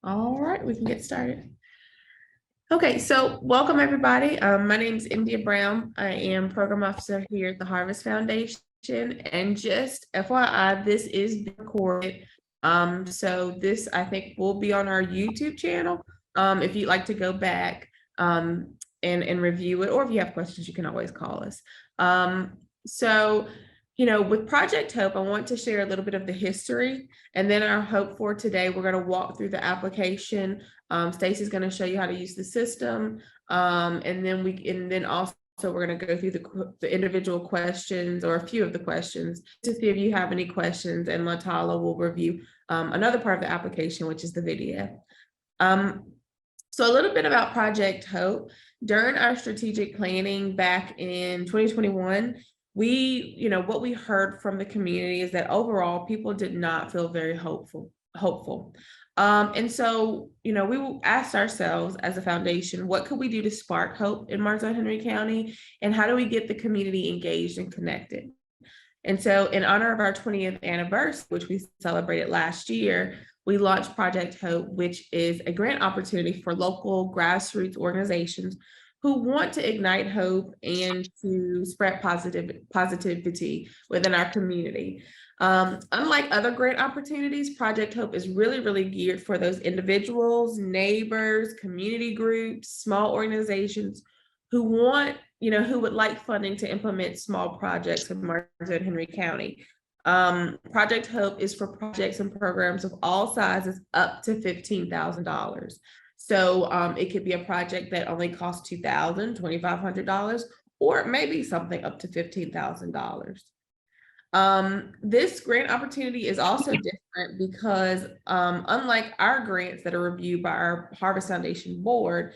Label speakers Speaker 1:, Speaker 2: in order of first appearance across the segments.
Speaker 1: All right, we can get started. Okay, so welcome everybody. My name is India Brown. I am program officer here at the Harvest Foundation. And just FYI, this is recorded. So this I think will be on our YouTube channel. If you'd like to go back and review it, or if you have questions, you can always call us. So with Project Hope, I want to share a little bit of the history, and then our hope for today, we're going to walk through the application. Stacy's going to show you how to use the system, and then also we're going to go through the individual questions, or a few of the questions, to see if you have any questions, and Latala will review another part of the application, which is the video. So a little bit about Project Hope. During our strategic planning back in 2021, what we heard from the community is that overall people did not feel very hopeful. And so, we asked ourselves as a foundation, what could we do to spark hope in Martin Henry County? And how do we get the community engaged and connected? And so in honor of our 20th anniversary, which we celebrated last year, we launched Project Hope, which is a grant opportunity for local grassroots organizations who want to ignite hope and to spread positivity within our community. Unlike other grant opportunities, Project Hope is really, really geared for those individuals, neighbors, community groups, small organizations who would like funding to implement small projects in Martin Henry County. Project Hope is for projects and programs of all sizes up to $15,000. So it could be a project that only costs $2,000, $2,500, or maybe something up to $15,000. This grant opportunity is also different because unlike our grants that are reviewed by our Harvest Foundation board,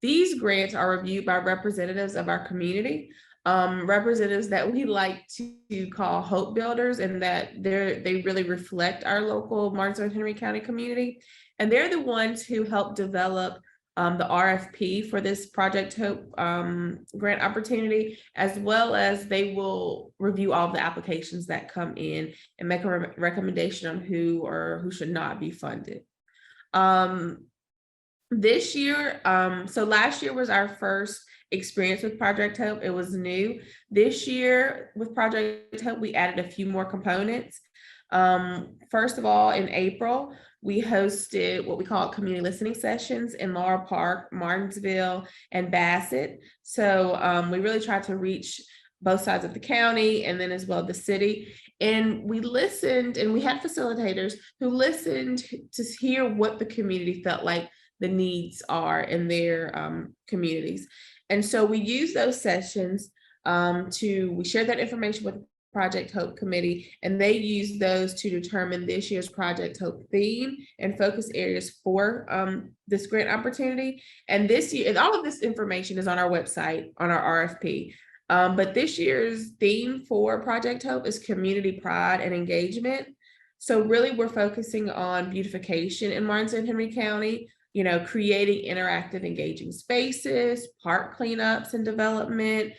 Speaker 1: these grants are reviewed by representatives of our community, representatives that we like to call hope builders, and that they really reflect our local Martin Henry County community. And they're the ones who help develop the RFP for this Project Hope grant opportunity, as well as they will review all the applications that come in and make a recommendation on who should not be funded. This year, so last year was our first experience with Project Hope. It was new. This year with Project Hope, we added a few more components. First of all, in April, we hosted what we call community listening sessions in Laurel Park, Martinsville, and Bassett. So we really tried to reach both sides of the county and then as well the city. And we listened, and we had facilitators who listened to hear what the community felt like the needs are in their communities. And so we use those sessions we share that information with the Project Hope Committee, and they use those to determine this year's Project Hope theme and focus areas for this grant opportunity. And this year, and all of this information is on our website, on our RFP. But this year's theme for Project Hope is community pride and engagement. So really, we're focusing on beautification in Martin Henry County, creating interactive, engaging spaces, park cleanups and development,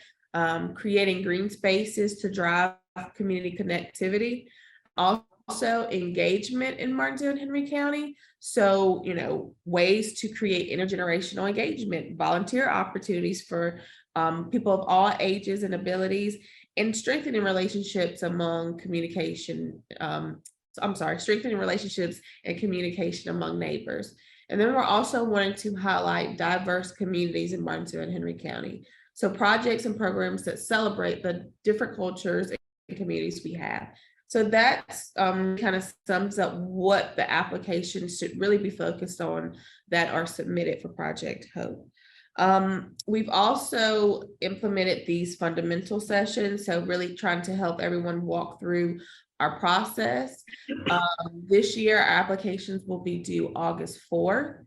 Speaker 1: creating green spaces to drive community connectivity, also engagement in Martin Henry County. So, ways to create intergenerational engagement, volunteer opportunities for people of all ages and abilities, and strengthening relationships among strengthening relationships and communication among neighbors. And then we're also wanting to highlight diverse communities in Martin Henry County. So projects and programs that celebrate the different cultures and communities we have. So that's kind of sums up what the applications should really be focused on that are submitted for Project Hope. We've also implemented these fundamental sessions, so really trying to help everyone walk through our process. This year, our applications will be due August 4th.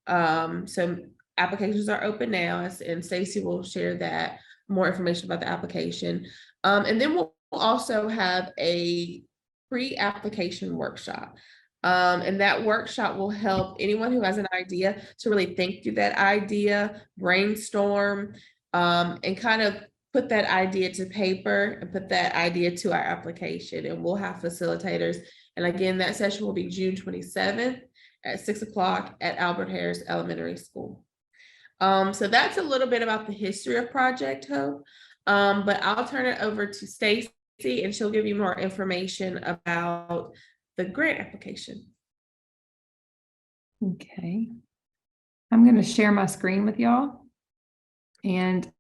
Speaker 1: So applications are open now, and Stacy will share that more information about the application. And then we'll also have a pre-application workshop. And that workshop will help anyone who has an idea to really think through that idea, brainstorm, and kind of put that idea to paper and put that idea to our application. And we'll have facilitators. And again, that session will be June 27th. at 6 o'clock at Albert Harris Elementary School. So that's a little bit about the history of Project Hope. But I'll turn it over to Stacy and she'll give you more information about the grant application.
Speaker 2: Okay. I'm going to share my screen with y'all. And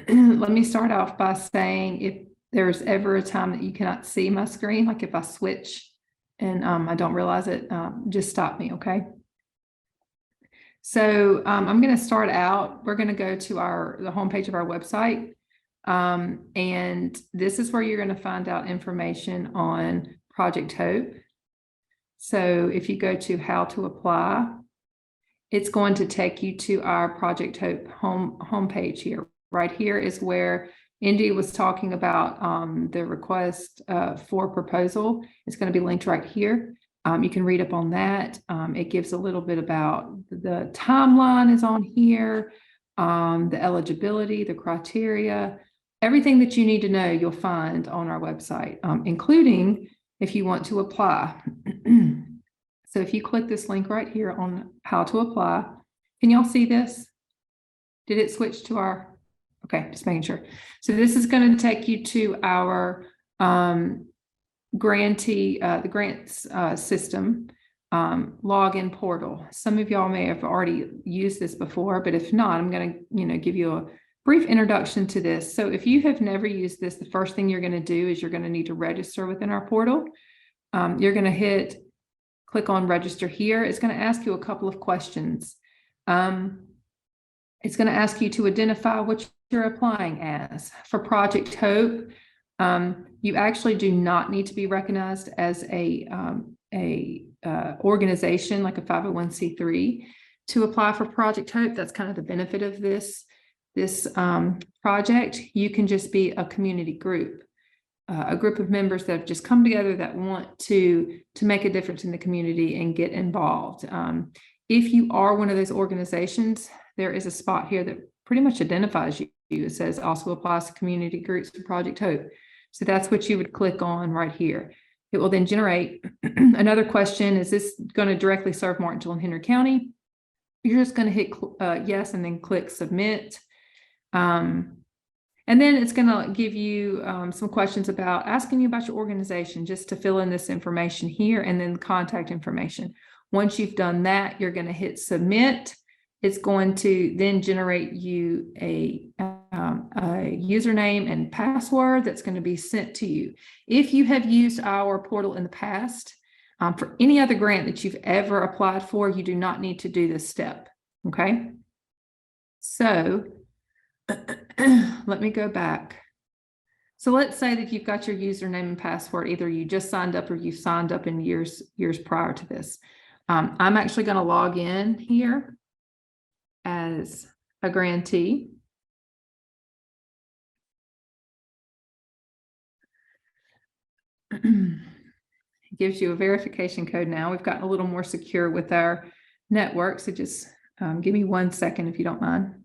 Speaker 2: let me start off by saying if there's ever a time that you cannot see my screen, like if I switch and I don't realize it, just stop me, okay? So I'm going to start out. We're going to go to the homepage of our website. And this is where you're going to find out information on Project Hope. So if you go to how to apply, it's going to take you to our Project Hope homepage here. Right here is where Indy was talking about the request for proposal. It's going to be linked right here. You can read up on that. It gives a little bit about the timeline is on here, the eligibility, the criteria, everything that you need to know you'll find on our website, including if you want to apply. So if you click this link right here on how to apply, can y'all see this? Did it switch to our, okay, just making sure. So this is going to take you to our grantee, the grants system login portal. Some of y'all may have already used this before, but if not, I'm going to, give you a brief introduction to this. So if you have never used this, the first thing you're going to do is you're going to need to register within our portal. You're going to click on register here. It's going to ask you a couple of questions. It's going to ask you to identify what you're applying as. For Project Hope, you actually do not need to be recognized as a organization like a 501c3 to apply for Project Hope. That's kind of the benefit of this project. You can just be a community group. A group of members that have just come together that want to make a difference in the community and get involved. If you are one of those organizations, there is a spot here that pretty much identifies you. It says also applies to community groups for Project Hope. So that's what you would click on right here. It will then generate another question. Is this going to directly serve Martinsville and Henry County? You're just going to hit yes and then click submit. And then it's going to give you some questions asking you about your organization, just to fill in this information here, and then contact information. Once you've done that, you're going to hit submit. It's going to then generate you a username and password that's going to be sent to you. If you have used our portal in the past, for any other grant that you've ever applied for, you do not need to do this step. Okay. So let me go back. So let's say that you've got your username and password. Either you just signed up or you signed up in years prior to this. I'm actually going to log in here as a grantee. It gives you a verification code now. We've gotten a little more secure with our network. So just give me 1 second if you don't mind.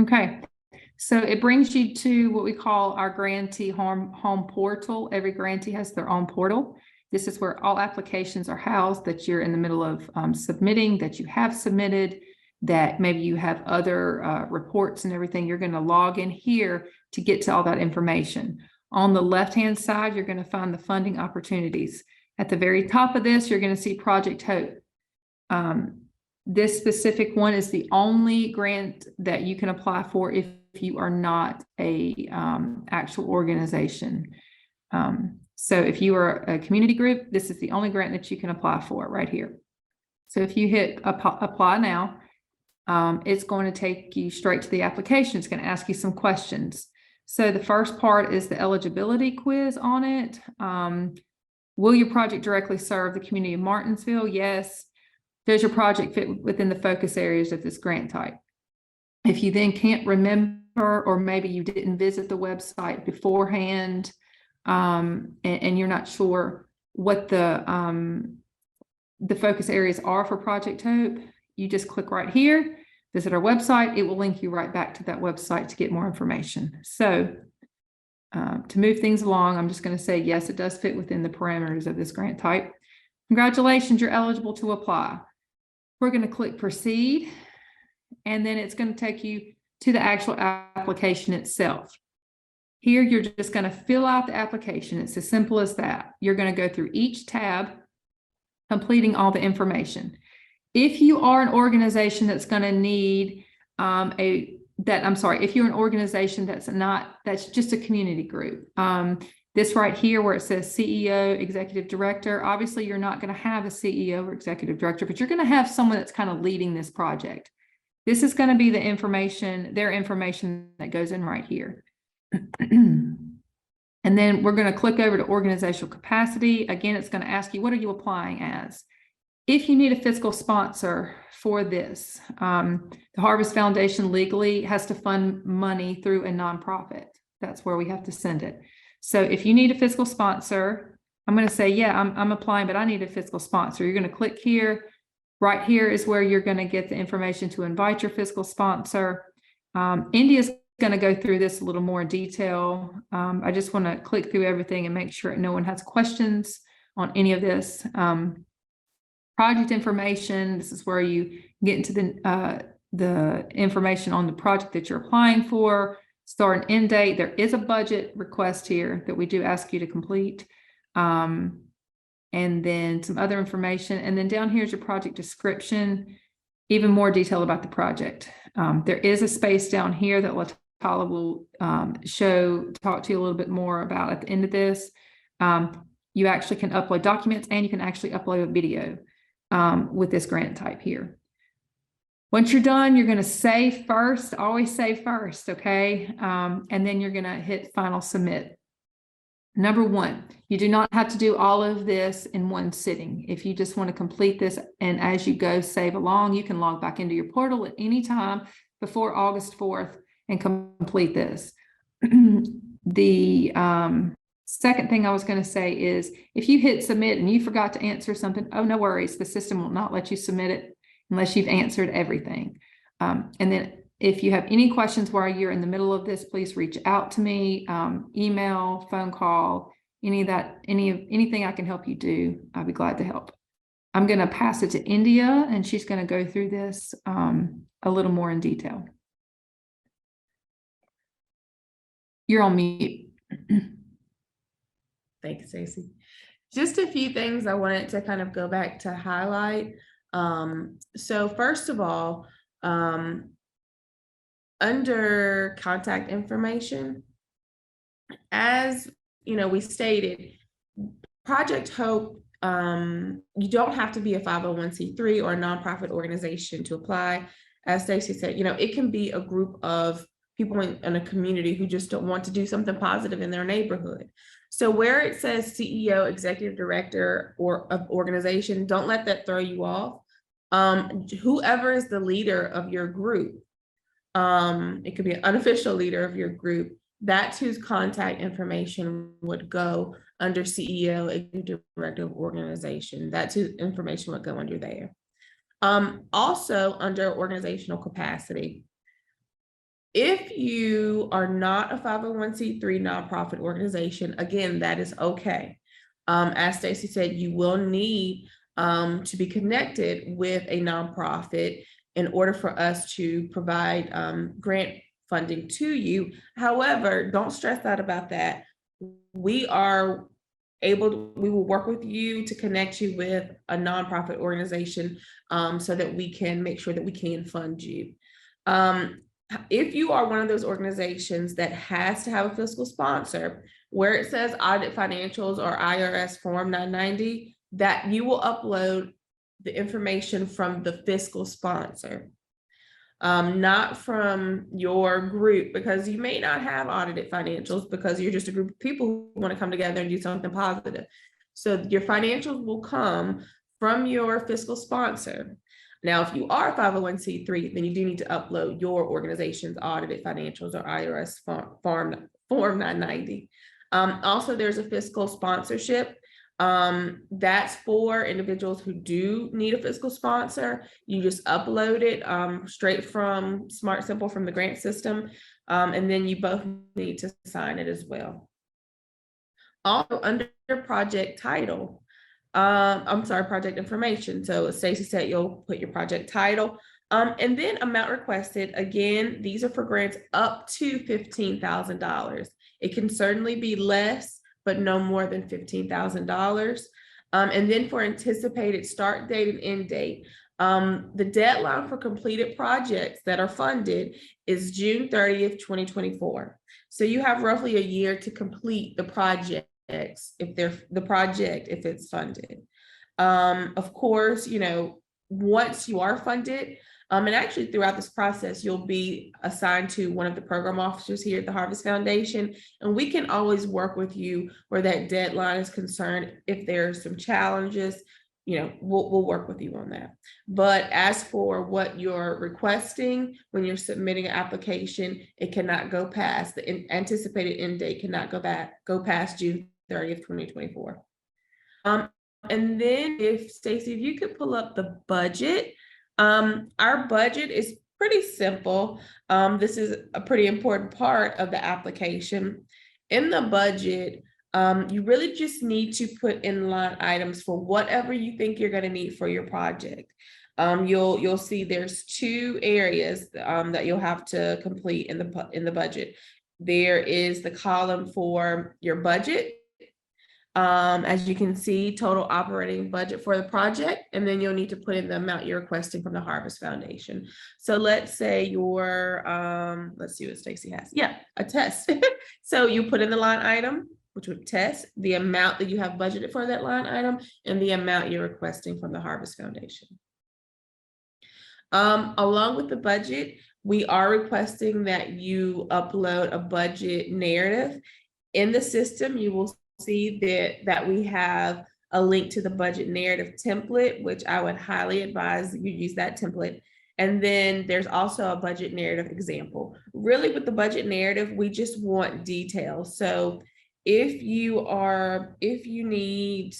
Speaker 2: Okay, so it brings you to what we call our grantee home portal. Every grantee has their own portal. This is where all applications are housed that you're in the middle of submitting, that you have submitted, that maybe you have other reports and everything. You're going to log in here to get to all that information. On the left-hand side, you're going to find the funding opportunities. At the very top of this, you're going to see Project Hope. This specific one is the only grant that you can apply for if you are not a actual organization. So if you are a community group, this is the only grant that you can apply for right here. So if you hit apply now, it's going to take you straight to the application. It's going to ask you some questions. So the first part is the eligibility quiz on it. Will your project directly serve the community of Martinsville? Yes. Does your project fit within the focus areas of this grant type? If you then can't remember, or maybe you didn't visit the website beforehand, and you're not sure what the the focus areas are for Project Hope, you just click right here, visit our website. It will link you right back to that website to get more information. So to move things along, I'm just going to say, yes, it does fit within the parameters of this grant type. Congratulations, you're eligible to apply. We're going to click proceed, and then it's going to take you to the actual application itself. Here, you're just going to fill out the application. It's as simple as that. You're going to go through each tab, completing all the information. If you are an organization that's going to need if you're an organization that's just a community group, this right here where it says CEO, executive director, obviously you're not going to have a CEO or executive director, but you're going to have someone that's kind of leading this project. This is going to be the information, their information that goes in right here. And then we're going to click over to organizational capacity. Again, it's going to ask you, what are you applying as? If you need a fiscal sponsor for this, the Harvest Foundation legally has to fund money through a nonprofit. That's where we have to send it. So if you need a fiscal sponsor, I'm going to say, yeah, I'm applying, but I need a fiscal sponsor. You're going to click here. Right here is where you're going to get the information to invite your fiscal sponsor. India's going to go through this a little more in detail. I just want to click through everything and make sure no one has questions on any of this. Project information, this is where you get into the information on the project that you're applying for. Start and end date. There is a budget request here that we do ask you to complete. And then some other information. And then down here is your project description, even more detail about the project. There is a space down here that LaTala will talk to you a little bit more about at the end of this. You actually can upload documents, and you can actually upload a video with this grant type here. Once you're done, you're going to save first, always save first, okay? And then you're going to hit final submit. Number one, you do not have to do all of this in one sitting. If you just want to complete this and as you go save along, you can log back into your portal at any time before August 4th and complete this. The second thing I was going to say is if you hit submit and you forgot to answer something, oh, no worries. The system will not let you submit it unless you've answered everything. And then if you have any questions while you're in the middle of this, please reach out to me, email, phone call, anything I can help you do. I'll be glad to help. I'm going to pass it to India, and she's going to go through this a little more in detail. You're on mute.
Speaker 1: Thank you, Stacey. Just a few things I wanted to kind of go back to highlight. So first of all, under contact information, as you know, we stated, Project Hope, you don't have to be a 501c3 or a nonprofit organization to apply. As Stacey said, you know, it can be a group of people in a community who just don't want to do something positive in their neighborhood. So where it says CEO, executive director, or of organization, don't let that throw you off. Whoever is the leader of your group, it could be an unofficial leader of your group, that's whose contact information would go under CEO, executive director of organization. That's whose information would go under there. Also under organizational capacity, if you are not a 501c3 nonprofit organization, again, that is okay. As Stacey said, you will need to be connected with a nonprofit in order for us to provide grant funding to you. However, don't stress out about that. We will work with you to connect you with a nonprofit organization so that we can make sure that we can fund you. If you are one of those organizations that has to have a fiscal sponsor, where it says audit financials or IRS Form 990, that you will upload the information from the fiscal sponsor, not from your group, because you may not have audited financials because you're just a group of people who want to come together and do something positive. So your financials will come from your fiscal sponsor. Now, if you are 501c3, then you do need to upload your organization's audited financials or IRS Form 990. Also, there's a fiscal sponsorship. That's for individuals who do need a fiscal sponsor. You just upload it straight from Smart Simple from the grant system, and then you both need to sign it as well. Also under project title, I'm sorry, project information. So Stacy said you'll put your project title, and then amount requested. Again, these are for grants up to $15,000. It can certainly be less, but no more than $15,000. And then for anticipated start date and end date, the deadline for completed projects that are funded is June 30th, 2024. So you have roughly a year to complete the project if they're the project, if it's funded. Of course, you know, once you are funded, and actually throughout this process, you'll be assigned to one of the program officers here at the Harvest Foundation, and we can always work with you where that deadline is concerned. If there's some challenges, you know, we'll work with you on that. But as for what you're requesting when you're submitting an application, it cannot go past the anticipated end date, cannot go past June 30th, 2024. And then if Stacy, if you could pull up the budget, our budget is pretty simple. This is a pretty important part of the application. In the budget, you really just need to put in line items for whatever you think you're going to need for your project. You'll see there's two areas that you'll have to complete in the budget. There is the column for your budget. As you can see, total operating budget for the project, and then you'll need to put in the amount you're requesting from the Harvest Foundation. So let's say your, let's see what Stacy has. Yeah, a test. So you put in the line item, which would test, the amount that you have budgeted for that line item, and the amount you're requesting from the Harvest Foundation. Along with the budget, we are requesting that you upload a budget narrative. In the system, you will see that we have a link to the budget narrative template, which I would highly advise you use that template. And then there's also a budget narrative example. Really, with the budget narrative, we just want details. So if you need,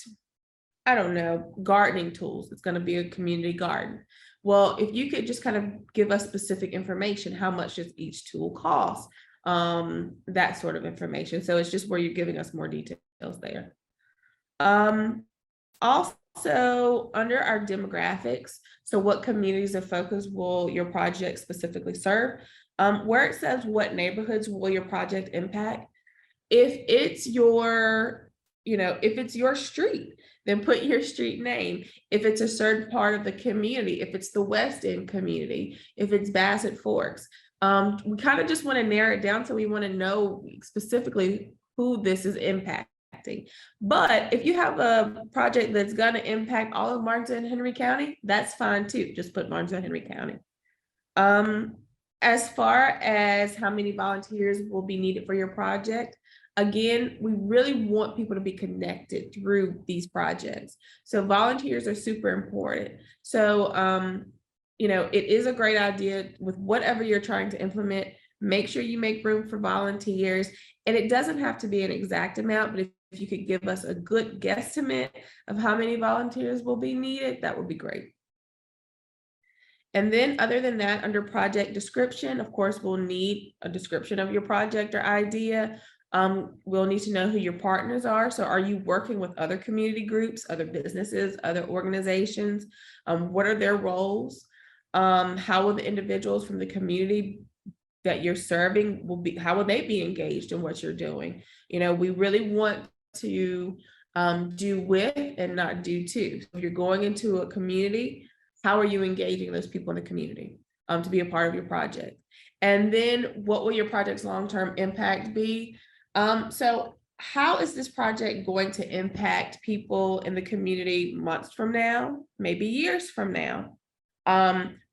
Speaker 1: I don't know, gardening tools, it's going to be a community garden. Well, if you could just kind of give us specific information, how much does each tool cost? That sort of information. So it's just where you're giving us more details there. Also under our demographics, so what communities of focus will your project specifically serve? Where it says what neighborhoods will your project impact, if it's your, you know, if it's your street, then put your street name. If it's a certain part of the community, if it's the West End community, if it's Bassett Forks, we kind of just want to narrow it down. So we want to know specifically who this is impacting. But if you have a project that's going to impact all of Martin and Henry County, that's fine too. Just put Martin and Henry County. As far as how many volunteers will be needed for your project, again, we really want people to be connected through these projects. So volunteers are super important. So, you know, it is a great idea with whatever you're trying to implement, make sure you make room for volunteers. And it doesn't have to be an exact amount, but if you could give us a good guesstimate of how many volunteers will be needed, that would be great. And then other than that, under project description, of course, we'll need a description of your project or idea. We'll need to know who your partners are. So are you working with other community groups, other businesses, other organizations? What are their roles? How will the individuals from the community that you're serving how will they be engaged in what you're doing? You know, we really want to do with and not do to. So if you're going into a community, how are you engaging those people in the community to be a part of your project? And then what will your project's long-term impact be? So how is this project going to impact people in the community months from now, maybe years from now?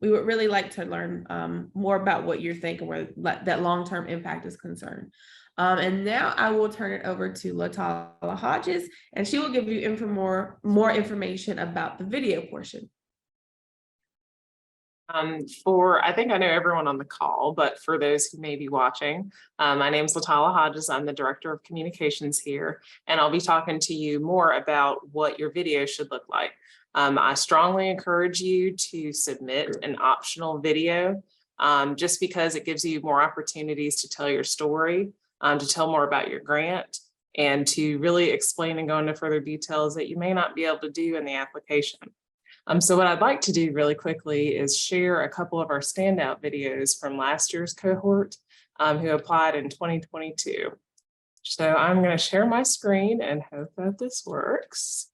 Speaker 1: We would really like to learn more about what you're thinking where that long-term impact is concerned. And now I will turn it over to Latala Hodges, and she will give you more information about the video portion.
Speaker 3: I think I know everyone on the call, but for those who may be watching, my name is Latala Hodges. I'm the Director of Communications here, and I'll be talking to you more about what your video should look like. I strongly encourage you to submit an optional video, just because it gives you more opportunities to tell your story, to tell more about your grant, and to really explain and go into further details that you may not be able to do in the application. So what I'd like to do really quickly is share a couple of our standout videos from last year's cohort who applied in 2022. So I'm going to share my screen and hope that this works.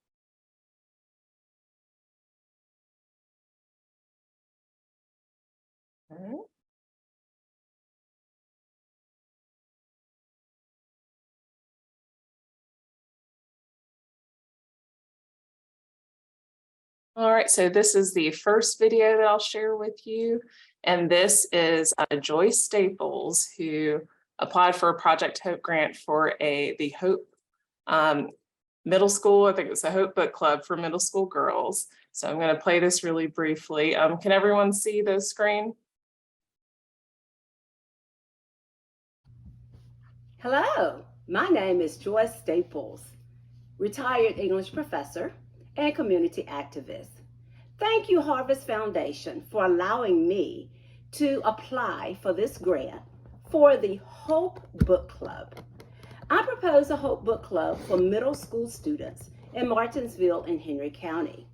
Speaker 3: Okay. All right, so this is the first video that I'll share with you. And this is Joyce Staples, who applied for a Project Hope grant for the Hope middle school. I think it's a Hope Book Club for middle school girls. So I'm going to play this really briefly. Can everyone see the screen?
Speaker 4: Hello, my name is Joyce Staples, retired English professor and community activist. Thank you, Harvest Foundation, for allowing me to apply for this grant for the Hope Book Club. I propose a Hope Book Club for middle school students in Martinsville and Henry County.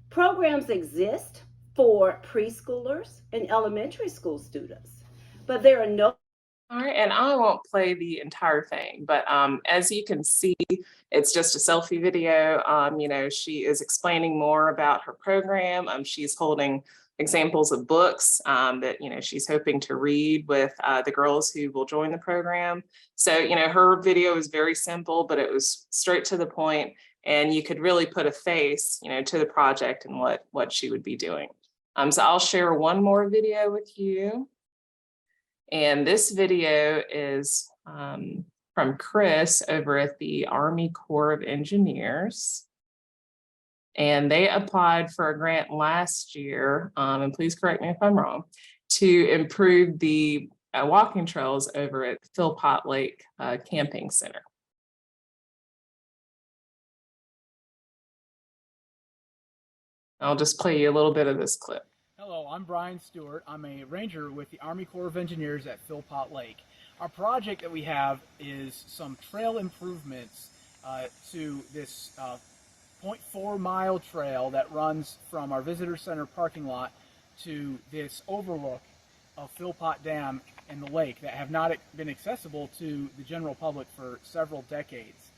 Speaker 4: Programs exist for preschoolers and elementary school students, but there are no.
Speaker 3: All right, and I won't play the entire thing, but as you can see, it's just a selfie video. You know, she is explaining more about her program. She's holding examples of books that, you know, she's hoping to read with the girls who will join the program. So, you know, her video is very simple, but it was straight to the point, and you could really put a face, you know, to the project and what she would be doing. So I'll share one more video with you. And this video is from Chris over at the Army Corps of Engineers. And they applied for a grant last year, and please correct me if I'm wrong, to improve the walking trails over at Philpott Lake Camping Center. I'll just play you a little bit of this clip.
Speaker 5: Hello, I'm Brian Stewart. I'm a ranger with the Army Corps of Engineers at Philpott Lake. Our project that we have is some trail improvements to this 0.4 mile trail that runs from our visitor center parking lot to this overlook of Philpott Dam and the lake that have not been accessible to the general public for several decades.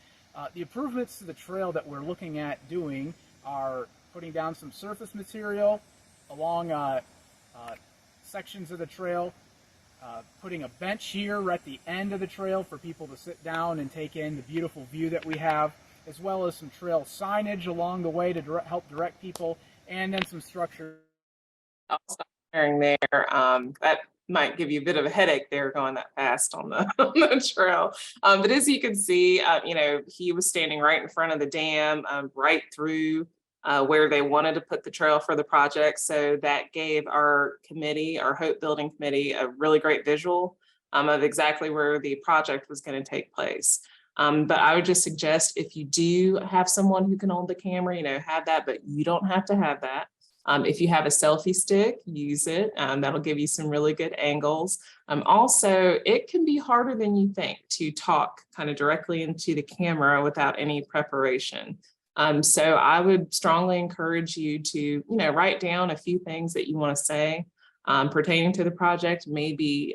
Speaker 5: The improvements to the trail that we're looking at doing are putting down some surface material along sections of the trail, putting a bench here at the end of the trail for people to sit down and take in the beautiful view that we have, as well as some trail signage along the way to help direct people, and then some structure.
Speaker 3: I'll stop sharing there. That might give you a bit of a headache there going that fast on the, on the trail. But as you can see, you know, he was standing right in front of the dam, right through where they wanted to put the trail for the project. So that gave our committee, our Hope Building Committee, a really great visual of exactly where the project was going to take place. But I would just suggest, if you do have someone who can hold the camera, you know, have that, but you don't have to have that. If you have a selfie stick, use it. That'll give you some really good angles. Also, it can be harder than you think to talk kind of directly into the camera without any preparation. So I would strongly encourage you to, you know, write down a few things that you want to say pertaining to the project, maybe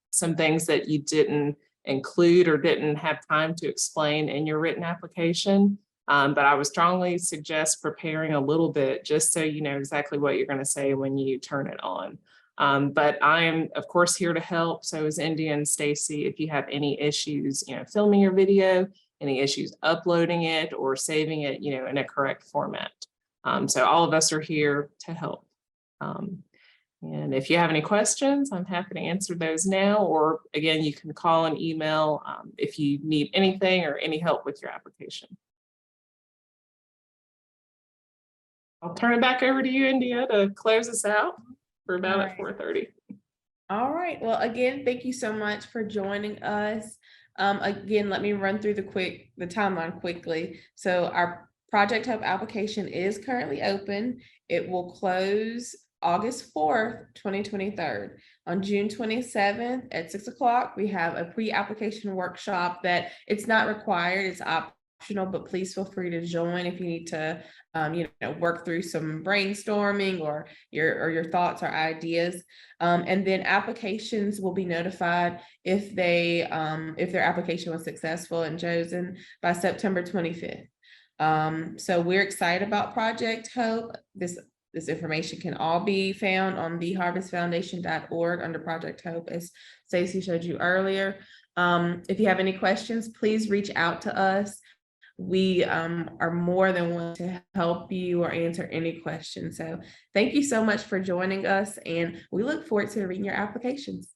Speaker 3: some things that you didn't include or didn't have time to explain in your written application. But I would strongly suggest preparing a little bit just so you know exactly what you're going to say when you turn it on. But I am, of course, here to help. So is Indy and Stacy. If you have any issues, you know, filming your video, any issues uploading it or saving it, you know, in a correct format. So all of us are here to help. And if you have any questions, I'm happy to answer those now, or again, you can call and email if you need anything or any help with your application. I'll turn it back over to you, India, to close us out. for about
Speaker 1: Alright.
Speaker 3: at 4:30.
Speaker 1: All right. Well, again, thank you so much for joining us. Again, let me run through the timeline quickly. So our Project Hub application is currently open. It will close August 4th, 2023. On June 27th at 6 o'clock, we have a pre-application workshop that it's not required, it's optional, but please feel free to join if you need to work through some brainstorming or your thoughts or ideas. And then applications will be notified if their application was successful and chosen by September 25th. So we're excited about Project Hope. This information can all be found on theharvestfoundation.org under Project Hope, as Stacey showed you earlier. If you have any questions, please reach out to us. We are more than willing to help you or answer any questions. So thank you so much for joining us, and we look forward to reading your applications.